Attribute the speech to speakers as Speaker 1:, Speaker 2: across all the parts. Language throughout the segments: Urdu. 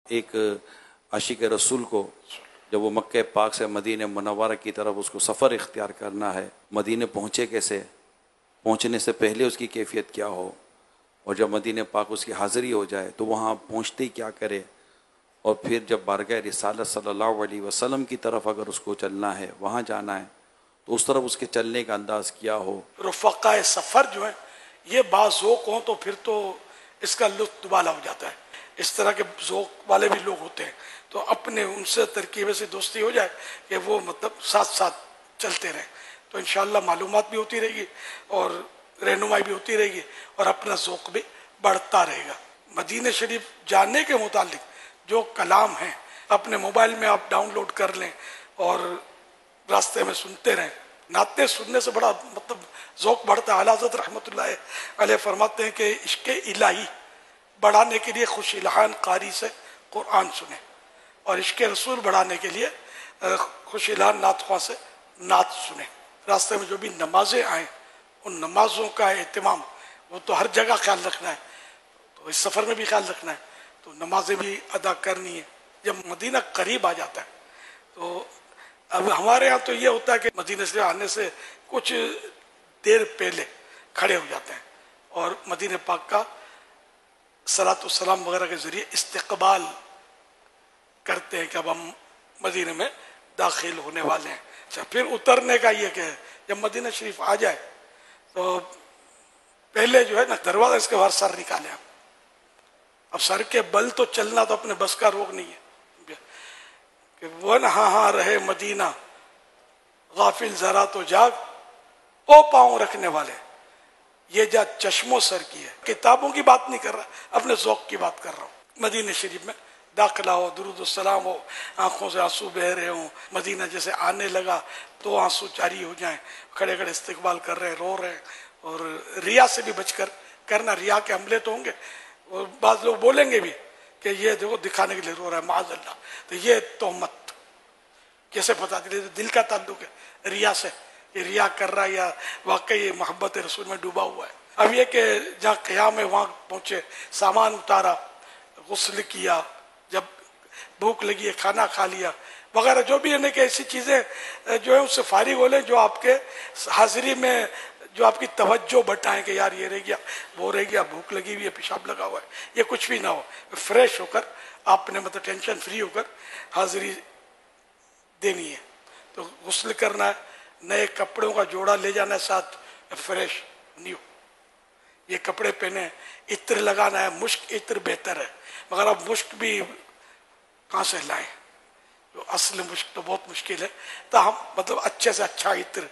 Speaker 1: ایک عاشق رسول کو جب وہ مکہ پاک سے مدینہ منورہ کی طرف اس کو سفر اختیار کرنا ہے، مدینہ پہنچے کیسے، پہنچنے سے پہلے اس کی کیفیت کیا ہو، اور جب مدینہ پاک اس کی حاضری ہو جائے تو وہاں پہنچتے ہی کیا کرے، اور پھر جب بارگاہ رسالت صلی اللہ علیہ وسلم کی طرف اگر اس کو چلنا ہے، وہاں جانا ہے، تو اس طرف اس کے چلنے کا انداز کیا ہو۔
Speaker 2: رفقا سفر جو ہے یہ بعض ذوق ہوں تو پھر تو اس کا لطف دوبالا ہو جاتا ہے۔ اس طرح کے ذوق والے بھی لوگ ہوتے ہیں تو اپنے ان سے ترکیب سے دوستی ہو جائے کہ وہ مطلب ساتھ ساتھ چلتے رہیں، تو انشاءاللہ معلومات بھی ہوتی رہے گی اور رہنمائی بھی ہوتی رہے گی اور اپنا ذوق بھی بڑھتا رہے گا۔ مدینہ شریف جانے کے متعلق جو کلام ہیں اپنے موبائل میں آپ ڈاؤن لوڈ کر لیں اور راستے میں سنتے رہیں۔ نعتیں سننے سے بڑا مطلب ذوق بڑھتا ہے۔ اعلیٰ حضرت رحمۃ اللہ علیہ فرماتے ہیں کہ عشق الہی بڑھانے کے لیے خوش الحان قاری سے قرآن سنیں، اور عشق رسول بڑھانے کے لیے خوش الحان نعت خواں سے نعت سنیں۔ راستے میں جو بھی نمازیں آئیں ان نمازوں کا اہتمام وہ تو ہر جگہ خیال رکھنا ہے، تو اس سفر میں بھی خیال رکھنا ہے، تو نمازیں بھی ادا کرنی ہے۔ جب مدینہ قریب آ جاتا ہے تو اب ہمارے یہاں تو یہ ہوتا ہے کہ مدینہ سے آنے سے کچھ دیر پہلے کھڑے ہو جاتے ہیں اور مدینہ پاک کا صلاۃ والسلام وغیرہ کے ذریعے استقبال کرتے ہیں کہ اب ہم مدینہ میں داخل ہونے والے ہیں۔ اچھا، پھر اترنے کا یہ کہ جب مدینہ شریف آ جائے تو پہلے جو ہے نا دروازہ اس کے باہر سر نکالے آپ۔ اب سر کے بل تو چلنا تو اپنے بس کا روگ نہیں ہے کہ وہ نہ ہاں رہے مدینہ غافل ذرا تو جاگ، او پاؤں رکھنے والے یہ جا چشموں سر کی ہے۔ کتابوں کی بات نہیں کر رہا، اپنے ذوق کی بات کر رہا ہوں۔ مدینہ شریف میں داخلہ ہو، درود السلام ہو، آنکھوں سے آنسو بہ رہے ہوں، مدینہ جیسے آنے لگا تو آنسو جاری ہو جائیں، کھڑے کھڑے استقبال کر رہے ہیں، رو رہے ہیں، اور ریا سے بھی بچ کر کرنا۔ ریا کے حملے تو ہوں گے اور بعض لوگ بولیں گے بھی کہ یہ دیکھو دکھانے کے لیے رو رہا ہے، معاذ اللہ، تو یہ تہمت کیسے پتا چلے؟ دل کا تعلق ہے ریا سے، یہ ریا کر رہا ہے یا واقعی محبت رسول میں ڈوبا ہوا ہے۔ اب یہ کہ جہاں قیام ہے وہاں پہنچے، سامان اتارا، غسل کیا، جب بھوک لگی ہے کھانا کھا لیا وغیرہ، جو بھی ہے کہ ایسی چیزیں جو ہے اس سے فارغ ہو لیں جو آپ کے حاضری میں جو آپ کی توجہ بٹائیں کہ یار یہ رہ گیا، وہ رہ گیا، بھوک لگی ہوئی ہے، پیشاب لگا ہوا ہے، یہ کچھ بھی نہ ہو۔ فریش ہو کر آپ نے مطلب ٹینشن فری ہو کر حاضری دینی ہے، تو غسل کرنا ہے، نئے کپڑوں کا جوڑا لے جانا ہے ساتھ، فریش نیو یہ کپڑے پہنے، عطر لگانا ہے، مشک عطر بہتر ہے، مگر اب مشک بھی کہاں سے لائیں؟ جو اصل مشک تو بہت مشکل ہے، تو ہم مطلب اچھے سے اچھا عطر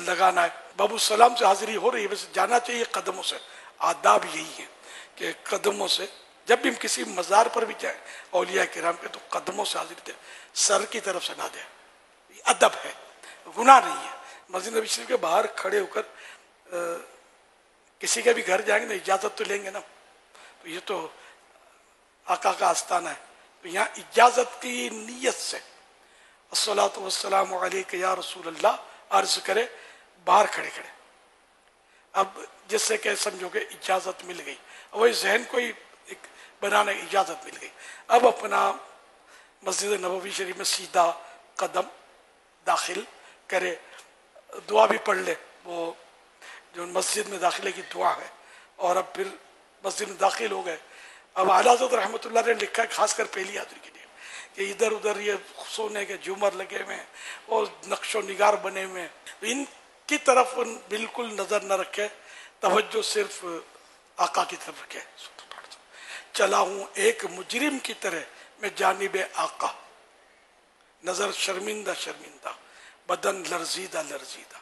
Speaker 2: لگانا ہے۔ باب السلام سے حاضری ہو رہی ہے، ویسے جانا چاہیے قدموں سے۔ آداب یہی ہے کہ قدموں سے جب بھی ہم کسی مزار پر بھی جائیں اولیاء کرام کے تو قدموں سے حاضری دیں، سر کی طرف سے نہ دیں، یہ ادب ہے، گناہ نہیں ہے۔ مسجد نبی شریف کے باہر کھڑے ہو کر کسی کے بھی گھر جائیں گے نا اجازت تو لیں گے نا، تو یہ تو آقا کا آستانہ ہے، تو یہاں اجازت کی نیت سے الصلاۃ والسلام علیک یا رسول اللہ عرض کرے باہر کھڑے کھڑے، اب جس سے کہ سمجھو کہ اجازت مل گئی، وہی ذہن کو ہی ایک بنانے کی اجازت مل گئی۔ اب اپنا مسجد نبوی شریف میں سیدھا قدم داخل کرے، دعا بھی پڑھ لے، وہ جو مسجد میں داخلے کی دعا ہے، اور اب پھر مسجد میں داخل ہو گئے۔ اب اعلیٰ حضرت رحمۃ اللہ نے لکھا ہے خاص کر پہلی حاضری کے لیے کہ ادھر ادھر یہ سونے کے جھومر لگے ہوئے ہیں اور نقش و نگار بنے ہوئے ہیں، ان کی طرف بالکل نظر نہ رکھے، توجہ صرف آقا کی طرف رکھے۔ چلا ہوں ایک مجرم کی طرح میں جانب آقا، نظر شرمندہ شرمندہ، بدن لرزیدہ لرزیدہ،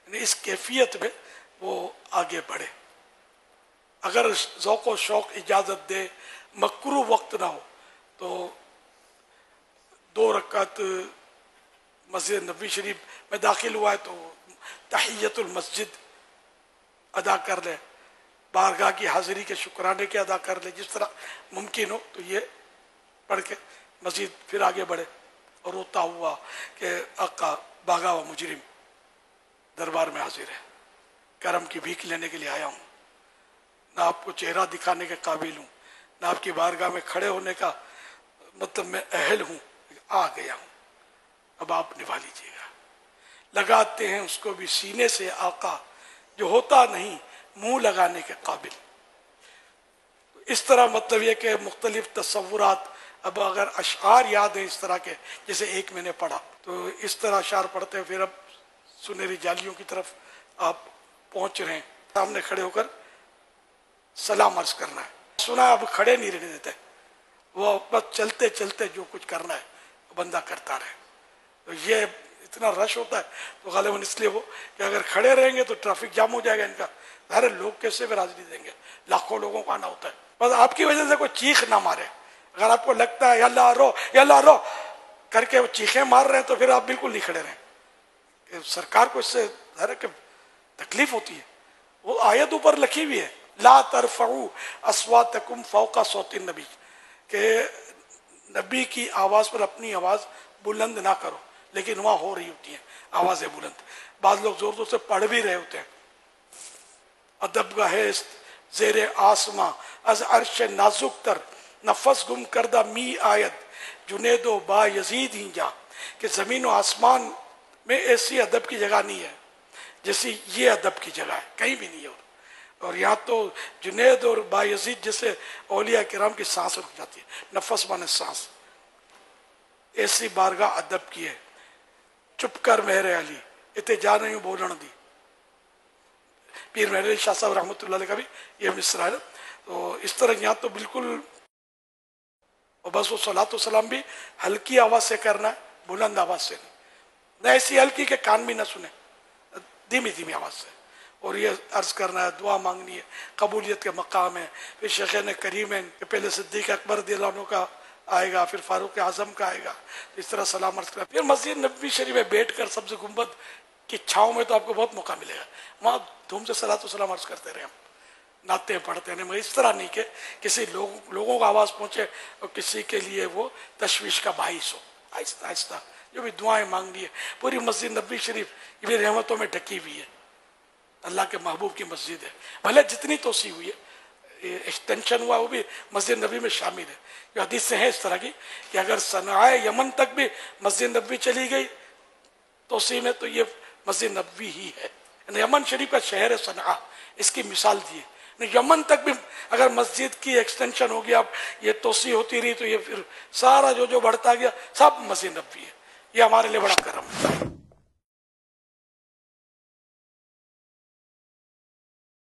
Speaker 2: یعنی اس کیفیت میں وہ آگے بڑھے۔ اگر ذوق و شوق اجازت دے، مکروہ وقت نہ ہو، تو 2 رکعت مسجد نبوی شریف میں داخل ہوا ہے تو تحیت المسجد ادا کر لے، بارگاہ کی حاضری کے شکرانے کے ادا کر لے، جس طرح ممکن ہو تو یہ پڑھ کے مزید پھر آگے بڑھے، اور روتا ہوا کہ آقا باغا و مجرم دربار میں حاضر ہے، کرم کی بھیک لینے کے لیے آیا ہوں، نہ آپ کو چہرہ دکھانے کے قابل ہوں، نہ آپ کی بارگاہ میں کھڑے ہونے کا مطلب میں اہل ہوں، آ گیا ہوں، اب آپ نبھا لیجیے گا۔ لگاتے ہیں اس کو بھی سینے سے آقا جو ہوتا نہیں منہ لگانے کے قابل۔ اس طرح مطلب یہ کہ مختلف تصورات، اب اگر اشعار یاد ہیں اس طرح کے جیسے ایک میں نے پڑھا، تو اس طرح اشعار پڑھتے ہیں، پھر اب سنہری جالیوں کی طرف آپ پہنچ رہے ہیں، سامنے کھڑے ہو کر سلام عرض کرنا ہے۔ سنا اب کھڑے نہیں رہنے دیتے، وہ بس چلتے چلتے جو کچھ کرنا ہے بندہ کرتا رہے۔ تو یہ اتنا رش ہوتا ہے تو غالباً اس لیے وہ کہ اگر کھڑے رہیں گے تو ٹریفک جام ہو جائے گا ان کا، ظاہر لوگ کیسے بھی حاضری دیں گے، لاکھوں لوگوں کو آنا ہوتا ہے۔ بس آپ کی وجہ سے کوئی چیخ نہ مارے، اگر آپ کو لگتا ہے یا اللہ رو یا اللہ رو کر کے وہ چیخیں مار رہے ہیں تو پھر آپ بالکل نہیں کھڑے رہیں۔ سرکار کو اس سے ظاہر ہے کہ تکلیف ہوتی ہے۔ وہ آیت اوپر لکھی ہوئی ہے، لا ترفعوا اصواتکم فوق صوت النبی، کہ نبی کی آواز پر اپنی آواز بلند نہ کرو، لیکن وہاں ہو رہی ہوتی ہیں آوازیں بلند، بعض لوگ زور زور سے پڑھ بھی رہے ہوتے ہیں۔ ادب گاہست زیر آسماں از عرش نازک تر، نفس گم کردہ می آیت جنید و با یزید ہی جا، کہ زمین و آسمان میں ایسی ادب کی جگہ نہیں ہے جیسی یہ ادب کی جگہ ہے، کہیں بھی نہیں ہے۔ اور یہاں تو جنید اور با یزید جیسے اولیاء کرام کی سانس رک جاتی ہے، نفس مانے سانس، ایسی بارگاہ ادب کی ہے۔ چپ کر مہر علی اتے جا نہیں بولن دی، پیر مہر علی شاہ صاحب رحمۃ اللہ علیہ کا بھی یہ مصرع ہے۔ تو اس طرح یہاں تو بالکل، اور بس وہ صلاۃ و سلام بھی ہلکی آواز سے کرنا ہے، بلند آواز سے نہیں، نہ ایسی ہلکی کہ کان بھی نہ سنے، دھیمی دھیمی آواز سے۔ اور یہ عرض کرنا ہے، دعا مانگنی ہے، قبولیت کے مقام ہے۔ پھر شیخین کریمین کہ پہلے صدیق اکبر رضی اللہ عنہ کا آئے گا، پھر فاروق اعظم کا آئے گا، اس طرح سلام عرض کرنا۔ پھر مسجد نبوی شریف میں بیٹھ کر سبز گنبد کی چھاؤں میں تو آپ کو بہت موقع ملے گا، وہاں دھوم سے صلاۃ و سلام عرض کرتے رہے، ہم نعتیں پڑھتے ہیں، مگر اس طرح نہیں کہ کسی لوگوں کو آواز پہنچے اور کسی کے لیے وہ تشویش کا باعث ہو۔ آہستہ آہستہ جو بھی دعائیں مانگنی ہے، پوری مسجد نبوی شریف یہ بھی رحمتوں میں ڈھکی ہوئی ہے، اللہ کے محبوب کی مسجد ہے، بھلے جتنی توسیع ہوئی ہے، ایکسٹینشن ہوا وہ بھی مسجد نبوی میں شامل ہے۔ جو حدیث سے ہے اس طرح کی کہ اگر صنعاء یمن تک بھی مسجد نبوی چلی گئی توسیع میں تو یہ مسجد نبوی ہی ہے، یعنی یمن شریف کا شہر ہے صنعاء، اس کی مثال دی ہے۔ یمن تک بھی اگر مسجد کی ایکسٹینشن ہو گیا، اب یہ توسیع ہوتی رہی تو یہ پھر سارا جو بڑھتا گیا سب مسجد نبوی ہے۔ یہ ہمارے لیے بڑا کرم ہے۔